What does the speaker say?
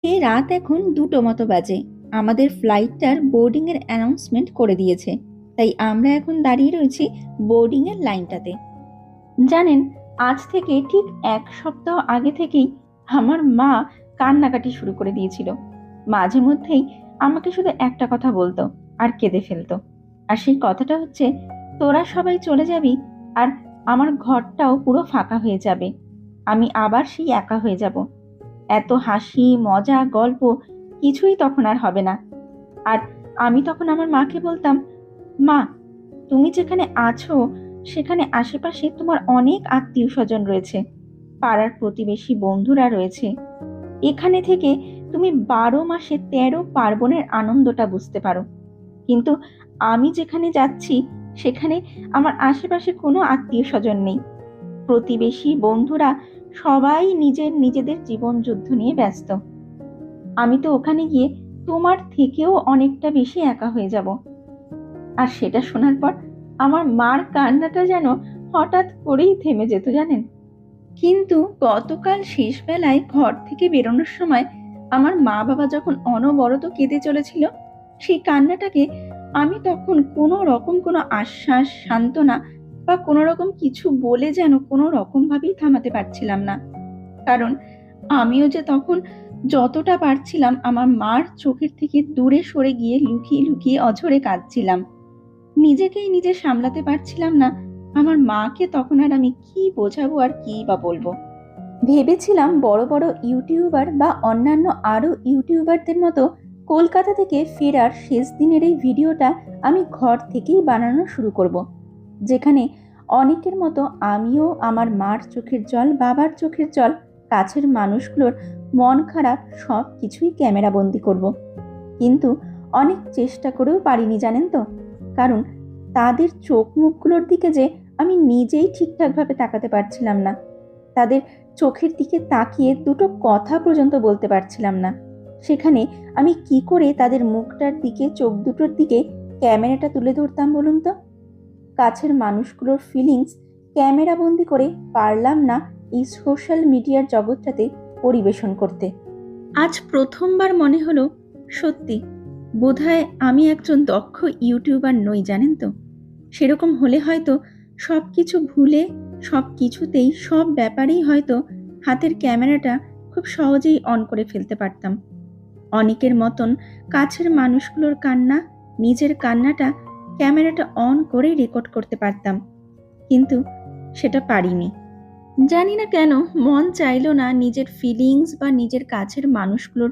এই রাত এখন 2টো মতো বাজে। আমাদের ফ্লাইটটার বোর্ডিং এর অ্যানাউন্সমেন্ট করে দিয়েছে। তাই আমরা এখন দাঁড়িয়ে রয়েছি বোর্ডিং এর লাইনটাতে। জানেন, আজ থেকে ঠিক 1 সপ্তাহ আগে থেকেই আমার মা কান্নাকাটি শুরু করে দিয়েছিল। মাঝে মধ্যেই আমাকে শুধু একটা কথা বলতো আর কেঁদে ফেলতো। আর সেই কথাটা হচ্ছে, তোরা সবাই চলে যাবি আর আমার ঘরটাও পুরো ফাঁকা হয়ে যাবে। আমি আবার সেই একা হয়ে যাব। এত হাসি মজা গল্প কিছুই তখন আর হবে না। আর আমি তখন আমার মাকে বলতাম, মা, তুমি যেখানে আছো সেখানে আশেপাশে তোমার অনেক আত্মীয় স্বজন রয়েছে, পাড়ার প্রতিবেশী বন্ধুরা রয়েছে। এখানে থেকে তুমি 12 মাসে 13 পার্বণের আনন্দটা বুঝতে পারো। কিন্তু আমি যেখানে যাচ্ছি সেখানে আমার আশেপাশে কোনো আত্মীয় স্বজন নেই। প্রতিবেশী বন্ধুরা সবাই নিজের নিজেদের জীবন যুদ্ধ নিয়ে ব্যস্ত। আমি তো ওখানে গিয়ে তোমার থেকেও অনেকটা বেশি একা হয়ে যাব। আর সেটা শোনার পর আমার মার কান্নাটা যেন হঠাৎ করেই থেমে যেত, জানেন। কিন্তু গতকাল শেষ বেলায় ঘর থেকে বেরোনোর সময় আমার মা বাবা যখন অনবরত কেঁদে চলেছিল, সেই কান্নাটাকে আমি তখন কোনো আশ্বাস, সান্ত্বনা বা কোনো রকম কিছু বলে যেন কোনো রকম ভাবেই থামাতে পারছিলাম না। কারণ আমিও যে তখন যতটা পারছিলাম আমার মার চোখের থেকে দূরে সরে গিয়ে লুকিয়ে লুকিয়ে অঝরে কাঁদছিলাম। নিজেকেই নিজে সামলাতে পারছিলাম না। আমার মাকে তখন আর আমি কি বোঝাবো আর কি বা বলবো। ভেবেছিলাম বড় বড় ইউটিউবার বা অন্যান্য আরো ইউটিউবারদের মতো কলকাতা থেকে ফেরার শেষ দিনের এই ভিডিওটা আমি ঘর থেকেই বানানো শুরু করব, যেখানে অনেকের মতো আমিও আমার মার চোখের জল, বাবার চোখের জল, কাছের মানুষগুলোর মন খারাপ সব কিছুই ক্যামেরা বন্দি করব। কিন্তু অনেক চেষ্টা করেও পারিনি, জানেন তো। কারণ তাদের চোখ মুখগুলোর দিকে যে আমি নিজেই ঠিকঠাকভাবে তাকাতে পারছিলাম না। তাদের চোখের দিকে তাকিয়ে দুটো কথা পর্যন্ত বলতে পারছিলাম না। সেখানে আমি কি করে তাদের মুখটার দিকে, চোখ দুটোর দিকে ক্যামেরাটা তুলে ধরতাম বলুন তো। কাছের মানুষগুলোর ফিলিংস ক্যামেরা বন্দি করে পারলাম না এই সোশ্যাল মিডিয়ার জগৎটাতে পরিবেশন করতে। আজ প্রথমবার মনে হলো, সত্যি বোধহয় আমি একজন দক্ষ ইউটিউবার নই, জানেন তো। সেরকম হলে হয়তো সব কিছু ভুলে সব কিছুতেই সব ব্যাপারেই হয়তো হাতের ক্যামেরাটা খুব সহজেই অন করে ফেলতে পারতাম। অনেকের মতন কাছের মানুষগুলোর কান্না, নিজের কান্নাটা ক্যামেরাটা অন করে রেকর্ড করতে পারতাম। কিন্তু সেটা পারিনি। জানি না কেন মন চাইলো না নিজের ফিলিংস বা নিজের কাছের মানুষগুলোর